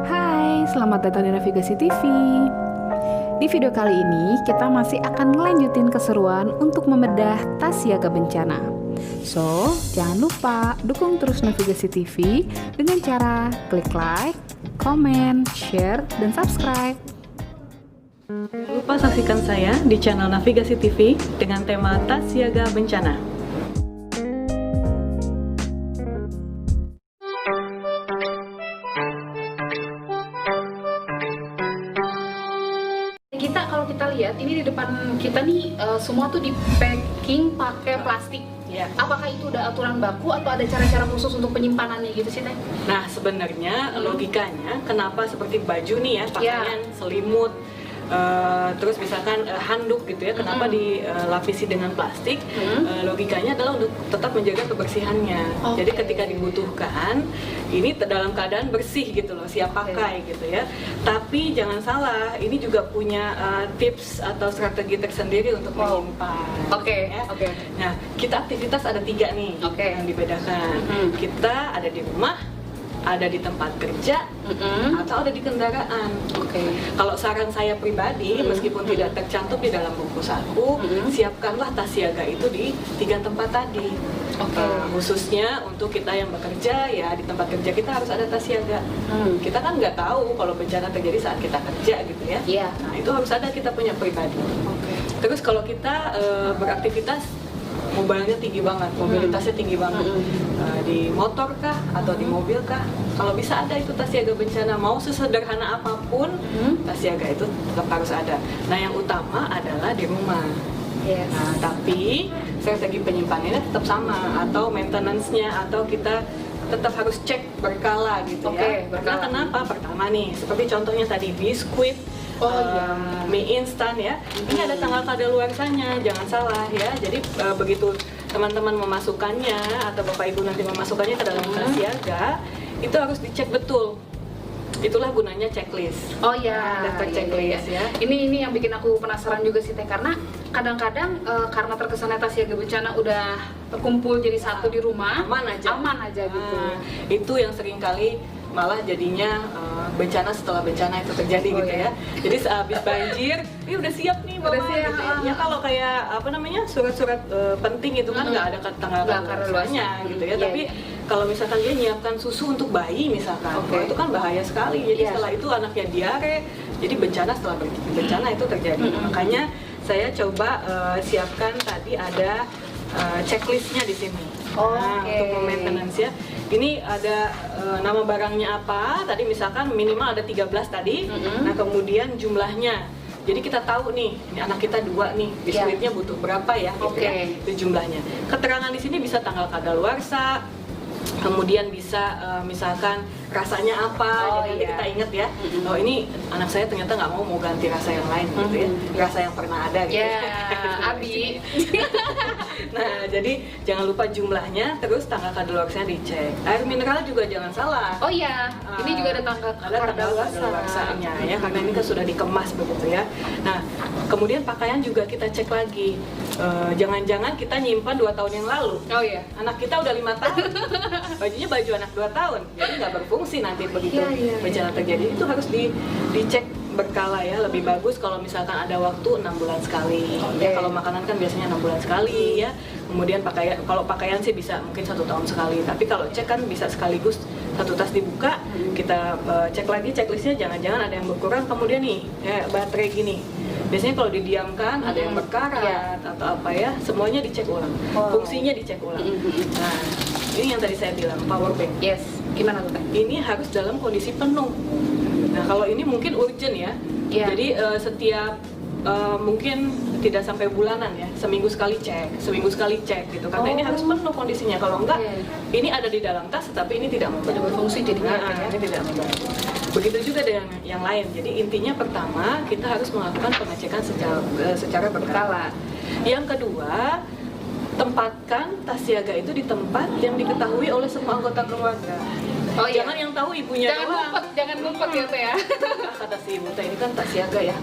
Hai, selamat datang di Navigasi TV. Di video kali ini kita masih akan melanjutin keseruan untuk membedah tas siaga bencana. So, jangan lupa dukung terus Navigasi TV dengan cara klik like, komen, share, dan subscribe. Jangan lupa saksikan saya di channel Navigasi TV dengan tema Tas Siaga Bencana. Kalau kita lihat ini di depan kita nih semua tuh di packing pakai plastik. Ya. Apakah itu udah aturan baku atau ada cara-cara khusus untuk penyimpanannya gitu sih Teh? Nah, sebenarnya logikanya kenapa seperti baju nih ya, pakaian, selimut, terus misalkan handuk gitu ya, kenapa dilapisi dengan plastik? Logikanya adalah untuk tetap menjaga kebersihannya. Jadi ketika dibutuhkan, ini dalam keadaan bersih gitu loh, siap pakai gitu ya. Tapi jangan salah, ini juga punya tips atau strategi tersendiri untuk menyimpan. Ya. Nah, kita aktivitas ada 3 nih yang dibedakan. Kita ada di rumah, ada di tempat kerja, atau ada di kendaraan. Kalau saran saya pribadi, meskipun tidak tercantum di dalam buku saku, siapkanlah tas siaga itu di 3 tempat tadi. Khususnya untuk kita yang bekerja, ya di tempat kerja kita harus ada tas siaga. Kita kan nggak tahu kalau bencana terjadi saat kita kerja gitu ya. Nah, itu harus ada kita punya pribadi. Terus kalau kita beraktivitas, mobilnya tinggi banget, mobilitasnya tinggi banget, di motor kah atau di mobil kah, kalau bisa ada itu tas siaga bencana. Mau sesederhana apapun, tas siaga itu tetap harus ada. Nah, yang utama adalah di rumah. Nah, tapi strategi penyimpanannya tetap sama, atau maintenance-nya, atau kita tetap harus cek berkala gitu ya. Karena kenapa? Pertama nih, seperti contohnya tadi biskuit, mie instan ya, ini ada tanggal kadaluarsanya, jangan salah ya. Jadi begitu teman-teman memasukkannya atau bapak ibu nanti memasukkannya ke dalam tas siaga, itu harus dicek betul. Itulah gunanya checklist. Daftar checklist ya. Ini yang bikin aku penasaran juga sih Teh, karena kadang-kadang karena terkesannya tas siaga bencana udah terkumpul jadi satu di rumah, aman aja gitu. Itu yang sering kali malah jadinya bencana setelah bencana itu terjadi gitu ya. Jadi sehabis banjir, ini udah siap nih bawa gitu ya. Ya kalau kayak apa namanya surat-surat penting itu kan nggak ada tanggal kadaluarsanya gitu ya. Tapi kalau misalkan dia nyiapkan susu untuk bayi misalkan, itu kan bahaya sekali. Jadi setelah itu anaknya diare, jadi bencana setelah bencana itu terjadi. Makanya saya coba siapkan tadi ada checklistnya di sini. Untuk maintenance ya. Ini ada nama barangnya apa, tadi misalkan minimal ada 13 tadi, nah kemudian jumlahnya. Jadi kita tahu nih, ini anak kita 2 nih, biskuitnya butuh berapa ya, gitu ya, itu jumlahnya. Keterangan di sini bisa tanggal kadaluarsa, kemudian bisa misalkan rasanya apa, jadi kita ingat ya, oh ini anak saya ternyata nggak mau ganti rasa yang lain gitu ya, rasa yang pernah ada gitu. Abi. Nah, jadi jangan lupa jumlahnya, terus tanggal kadaluarsanya dicek. Air mineral juga jangan salah. Ini juga ada tanggal kadaluarsanya ya, karena ini kan sudah dikemas begitu ya. Nah, kemudian pakaian juga kita cek lagi. Jangan-jangan kita nyimpan 2 tahun yang lalu. Anak kita udah 5 tahun, bajunya baju anak 2 tahun, jadi nggak berfungsi nanti begitu bencana terjadi. Itu harus dicek berkala ya. Lebih bagus kalau misalkan ada waktu 6 bulan sekali. Ya, kalau makanan kan biasanya 6 bulan sekali ya. Kemudian pakaian, kalau pakaian sih bisa mungkin 1 tahun sekali. Tapi kalau cek kan bisa sekaligus satu tas dibuka, kita cek lagi checklistnya, jangan-jangan ada yang berkurang. Kemudian nih baterai gini, biasanya kalau didiamkan ada yang berkarat atau apa ya, semuanya dicek ulang, fungsinya dicek ulang. Nah, ini yang tadi saya bilang power bank. Gimana tuh Teh? Ini harus dalam kondisi penuh. Nah, kalau ini mungkin urgent ya. Jadi setiap mungkin tidak sampai bulanan ya, seminggu sekali cek gitu, karena ini harus penuh kondisinya. Kalau enggak, ini ada di dalam tas tapi ini tidak berfungsi jadinya. Ini tidak membantu. Begitu juga dengan yang lain. Jadi intinya pertama kita harus melakukan pengecekan secara berkala. Yang kedua, tempatkan tas siaga itu di tempat yang diketahui oleh semua anggota keluarga. Oh, iya. Jangan yang tahu ibunya doang. Jangan ngumpet ya Teh ya. Kata si ibu Teh, ini kan tas siaga ya.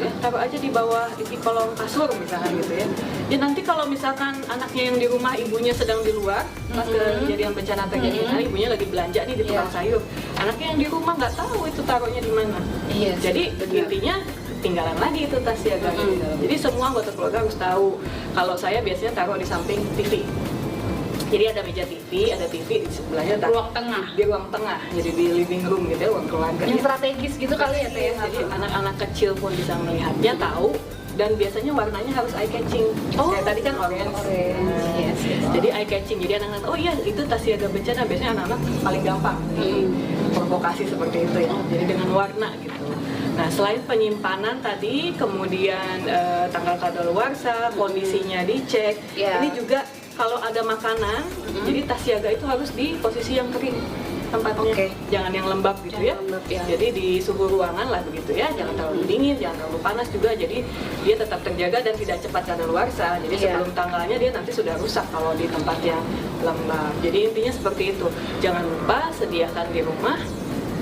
Ya, taruh aja di bawah di kolong kasur misalkan gitu ya. Ya nanti kalau misalkan anaknya yang di rumah, ibunya sedang di luar, pas kejadian bencana terjadi, ibunya lagi belanja nih di tukang sayur. Anaknya yang di rumah nggak tahu itu taruhnya di mana. Iya. Jadi intinya tinggalan lagi itu tas siaga. Jadi semua anggota keluarga harus tahu. Kalau saya biasanya taruh di samping TV. Jadi ada meja TV, ada TV di sebelahnya Ruang tengah. di ruang tengah, jadi di living room gitu ya, ruang keluarga. Yang strategis gitu kali ya Teh ya. Jadi anak-anak kecil pun bisa melihatnya, tahu, dan biasanya warnanya harus eye catching. Kayak tadi kan orange. Yes. Jadi eye catching. Jadi anak-anak, oh iya itu tas siaga bencana. Biasanya anak-anak paling gampang provokasi seperti itu ya. Jadi dengan warna gitu. Nah, selain penyimpanan tadi, kemudian tanggal kadaluarsa, kondisinya dicek. Ini juga kalau ada makanan, jadi tas siaga itu harus di posisi yang kering tempatnya, jangan yang lembab gitu ya. Jadi di suhu ruangan lah begitu ya, jangan terlalu dingin, jangan terlalu panas juga. Jadi dia tetap terjaga dan tidak cepat kadaluarsa. Jadi sebelum tanggalnya dia nanti sudah rusak kalau di tempat yang lembab. Jadi intinya seperti itu. Jangan lupa sediakan di rumah,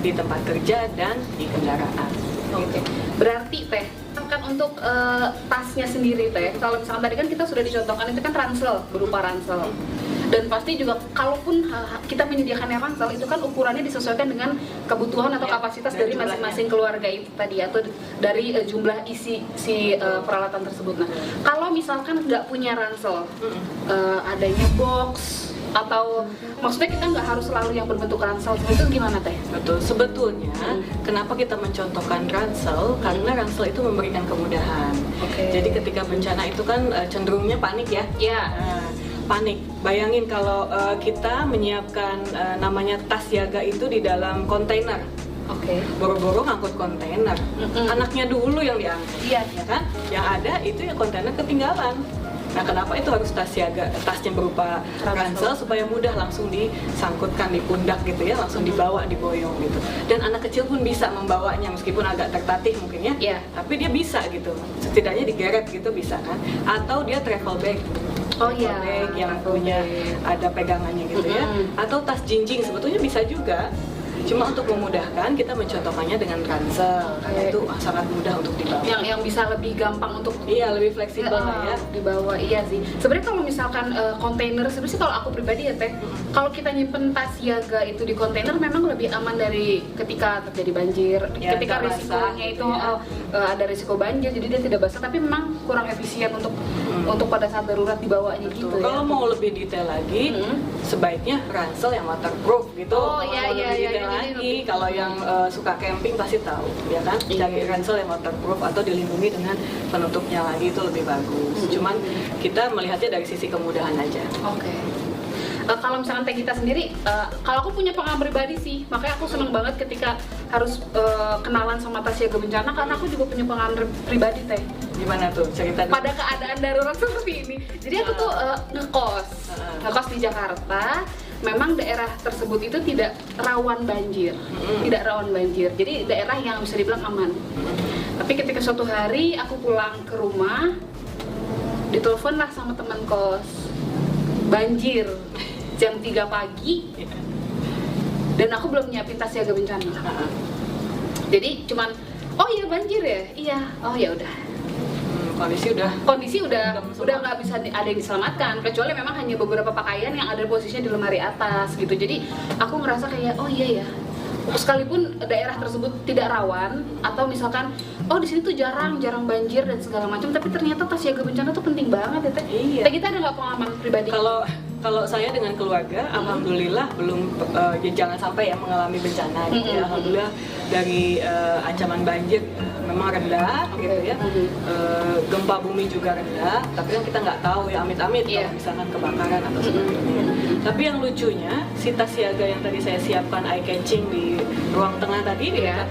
di tempat kerja, dan di kendaraan. Berarti Teh, kan untuk tasnya sendiri Teh, kalau misalkan tadi kan kita sudah dicontohkan itu kan ransel, berupa ransel. Dan pasti juga kalaupun kita menyediakan ransel itu kan ukurannya disesuaikan dengan kebutuhan atau kapasitas dari masing-masing keluarga itu tadi, atau dari jumlah isi si peralatan tersebut. Nah, kalau misalkan nggak punya ransel, adanya box atau maksudnya kita nggak harus selalu yang berbentuk ransel, itu gimana Teh? Betul, sebetulnya kenapa kita mencontohkan ransel, karena ransel itu memberikan kemudahan. Jadi ketika bencana itu kan cenderungnya panik ya. Panik. Bayangin kalau kita menyiapkan namanya tas siaga itu di dalam kontainer. Boro-boro ngangkut kontainer, anaknya dulu yang diangkut, ya kan? Yang ada itu ya kontainer ketinggalan. Nah, kenapa itu harus tas siaga, tasnya berupa ransel supaya mudah langsung disangkutkan di pundak gitu ya, langsung dibawa, diboyong gitu. Dan anak kecil pun bisa membawanya meskipun agak tertatih mungkin ya, tapi dia bisa gitu, setidaknya digeret gitu bisa kan. Atau dia travel bag, bag yang punya ada pegangannya gitu ya. Atau tas jinjing sebetulnya bisa juga. Cuma untuk memudahkan kita mencontohkannya dengan ransel, karena itu sangat mudah untuk dibawa. Yang bisa lebih gampang untuk lebih fleksibel ya dibawa. Iya sih. Sebenarnya kalau misalkan kontainer, sebenarnya sih kalau aku pribadi ya Teh, kalau kita nyimpen tas siaga itu di kontainer memang lebih aman dari ketika terjadi banjir, ketika risikonya itu ada risiko banjir, jadi dia tidak basah, tapi memang kurang efisien untuk pada saat darurat dibawanya gitu. Kalau mau lebih detail lagi, sebaiknya ransel yang waterproof gitu. Lagi kalau yang suka camping pasti tahu ya kan, cari ransel yang waterproof atau dilindungi dengan penutupnya lagi, itu lebih bagus. Cuman kita melihatnya dari sisi kemudahan aja. Kalau misalkan Teh kita sendiri, kalau aku punya pengalaman pribadi sih, makanya aku seneng banget ketika harus kenalan sama tas siaga bencana, karena aku juga punya pengalaman pribadi Teh. Gimana tuh cerita? Pada keadaan darurat seperti ini, jadi aku tuh ngekos di Jakarta. Memang daerah tersebut itu tidak rawan banjir, jadi daerah yang bisa dibilang aman. Tapi ketika suatu hari aku pulang ke rumah, ditelepon lah sama teman kos, banjir jam 3 pagi, dan aku belum nyiapin tas siaga bencana. Jadi cuman, oh iya banjir ya, iya, oh ya udah. Kondisi udah nggak bisa ada yang diselamatkan, kecuali memang hanya beberapa pakaian yang ada posisinya di lemari atas gitu. Jadi aku ngerasa kayak, oh iya ya, sekalipun daerah tersebut tidak rawan, atau misalkan di sini tuh jarang banjir dan segala macam, tapi ternyata tas siaga bencana tuh penting banget ya Teh. Teh kita ada nggak pengalaman pribadi? Kalau saya dengan keluarga, alhamdulillah belum jangan sampai ya mengalami bencana gitu ya. Alhamdulillah dari ancaman banjir memang rendah gitu ya. Gempa bumi juga rendah, tapi kan kita nggak tahu ya, amit-amit kalau misalkan kebakaran atau sebagainya. Tapi yang lucunya, si tas siaga yang tadi saya siapkan eye catching di ruang tengah tadi di dekat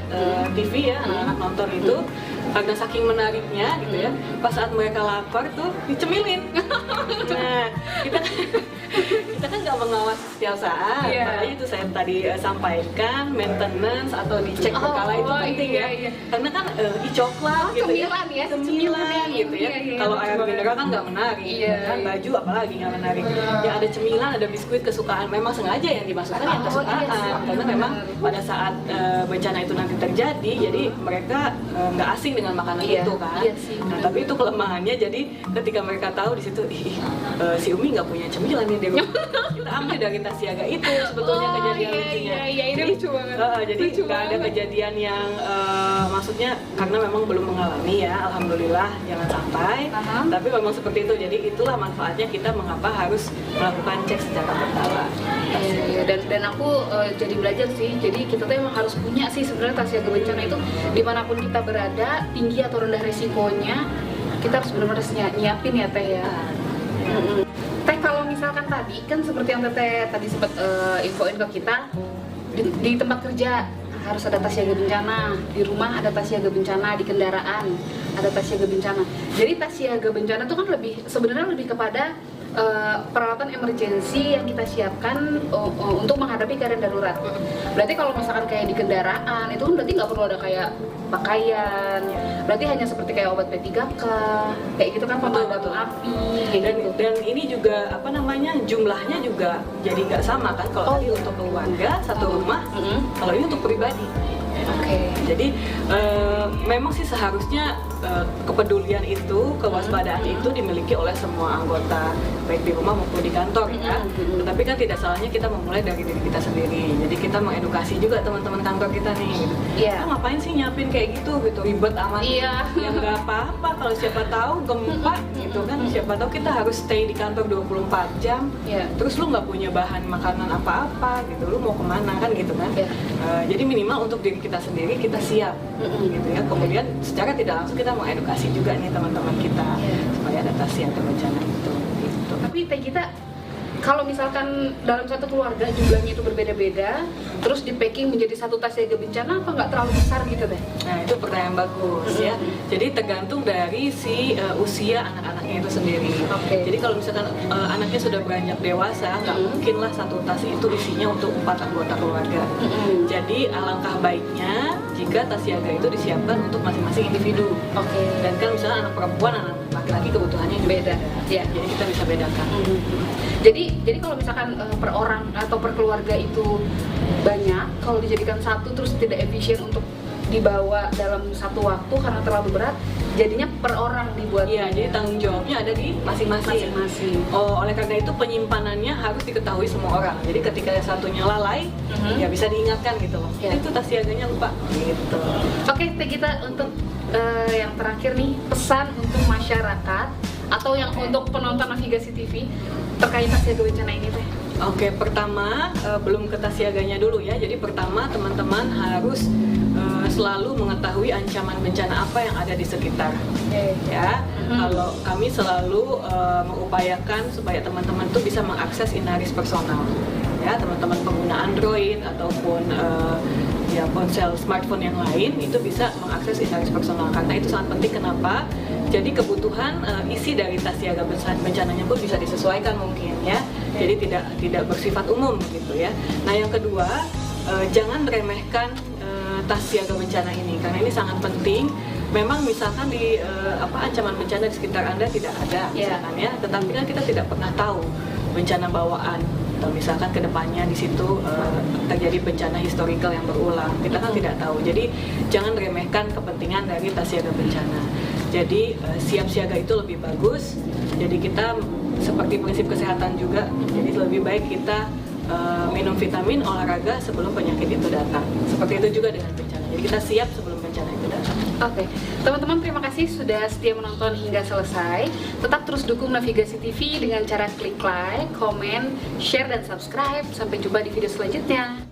TV ya, anak-anak nonton itu, karena saking menariknya gitu ya, pas saat mereka lapar tuh dicemilin. Nah, kita kan nggak mengawasi setiap saat. Makanya itu saya tadi sampaikan, maintenance atau dicek berkala itu penting ya. Karena kan coklat gitu cemilan ya, cemilan gitu ya. Kalau air mineral kan nggak menarik, kan baju apalagi nggak menarik. Yang ada cemilan, ada biskuit kesukaan, memang sengaja yang dimasukkan yang kesukaan. Karena memang pada saat bencana itu nanti terjadi, jadi mereka nggak asing dengan makanan itu kan. Nah, tapi itu kelemahannya. Jadi ketika mereka tahu di situ, si Umi nggak punya cemilan nih di rumah, kita ambil dari tas siaga itu sebetulnya kejadian lucunya. Ini lucu banget. Jadi nggak ada kejadian yang maksudnya karena memang belum mengalami ya, alhamdulillah jangan sampai. Tapi memang seperti itu. Jadi itulah manfaatnya kita mengapa harus melakukan cek secara berkala. Dan aku jadi belajar sih. Jadi kita tuh emang harus punya sih sebenarnya tas siaga bencana itu dimanapun kita berada, tinggi atau rendah resikonya, kita harus benar-benar nyiapin ya Teh ya. Teh, kalau misalkan tadi kan seperti yang Teh tadi sempat infoin ke kita, di tempat kerja harus ada tas siaga bencana, di rumah ada tas siaga bencana, di kendaraan ada tas siaga bencana. Jadi tas siaga bencana itu kan sebenarnya lebih kepada peralatan emergensi yang kita siapkan untuk menghadapi keadaan darurat. Berarti kalau misalkan kayak di kendaraan itu berarti nggak perlu ada kayak pakaian, berarti hanya seperti kayak obat P3K kayak gitu kan, pemadam api gitu. Dan ini juga apa namanya, jumlahnya juga jadi nggak sama kan. Kalau tadi untuk keluarga satu rumah, kalau ini untuk pribadi. Jadi memang sih seharusnya kepedulian itu, kewaspadaan itu dimiliki oleh semua anggota, baik di rumah maupun di kantor ya. Tetapi kan tidak salahnya kita memulai dari diri kita sendiri. Jadi kita mengedukasi juga teman-teman kantor kita nih. Gitu. Ngapain sih nyiapin kayak gitu ribet amat. Ya nggak apa-apa, kalau siapa tahu gempa gitu kan, siapa tahu kita harus stay di kantor 24 jam. Terus lu nggak punya bahan makanan apa-apa gitu, lu mau kemana kan gitu kan. Jadi minimal untuk diri kita sendiri kita siap gitu ya. Kemudian secara tidak langsung kita mengedukasi juga nih teman-teman kita supaya ada tas siaga bencana itu gitu. Tapi Teh, kita kalau misalkan dalam satu keluarga jumlahnya itu berbeda-beda, terus di packing menjadi satu tas siaga bencana, apa nggak terlalu besar gitu Teh? Nah, itu pertanyaan bagus ya. Jadi tergantung dari si usia anak-anaknya itu sendiri. Jadi kalau misalkan anaknya sudah beranjak dewasa, nggak mungkin lah satu tas itu isinya untuk 4 anggota keluarga. Jadi alangkah baiknya jika tas siaga itu disiapkan untuk masing-masing individu. Dan kan misalnya anak perempuan, anak laki-laki kebutuhannya juga beda. Jadi kita bisa bedakan. Jadi kalau misalkan per orang atau per keluarga itu banyak, kalau dijadikan satu terus tidak efisien untuk dibawa dalam satu waktu karena terlalu berat, jadinya per orang dibuat. Jadi tanggung jawabnya ada di masing-masing. Oleh karena itu penyimpanannya harus diketahui semua orang. Jadi ketika satunya lalai, ya bisa diingatkan gitu loh. Itu tas siaganya lupa gitu. Teh, kita untuk yang terakhir nih, pesan untuk masyarakat atau yang untuk penonton Navigasi TV terkait tas siaga bencana ini Teh. Pertama belum ke tas siaganya dulu ya. Jadi pertama teman-teman harus selalu mengetahui ancaman bencana apa yang ada di sekitar. Ya, kalau kami selalu mengupayakan supaya teman-teman tuh bisa mengakses Inaris personal. Ya, teman-teman pengguna Android ataupun ponsel smartphone yang lain itu bisa mengakses Inaris personal, karena itu sangat penting. Kenapa? Jadi kebutuhan isi dari tas siaga bencananya pun bisa disesuaikan mungkin ya. Jadi tidak bersifat umum gitu ya. Nah, yang kedua, jangan remehkan tas siaga bencana ini, karena ini sangat penting. Memang misalkan di ancaman bencana di sekitar Anda tidak ada misalkan ya, tetapi kan kita tidak pernah tahu bencana bawaan atau misalkan kedepannya di situ terjadi bencana historical yang berulang, kita kan tidak tahu. Jadi jangan remehkan kepentingan dari tas siaga bencana. Jadi siap siaga itu lebih bagus. Jadi kita seperti prinsip kesehatan juga, jadi lebih baik kita minum vitamin, olahraga sebelum penyakit itu datang. Seperti itu juga dengan bencana. Jadi kita siap sebelum bencana itu datang. Teman-teman, terima kasih sudah setia menonton hingga selesai. Tetap terus dukung Navigasi TV dengan cara klik like, komen, share, dan subscribe. Sampai jumpa di video selanjutnya.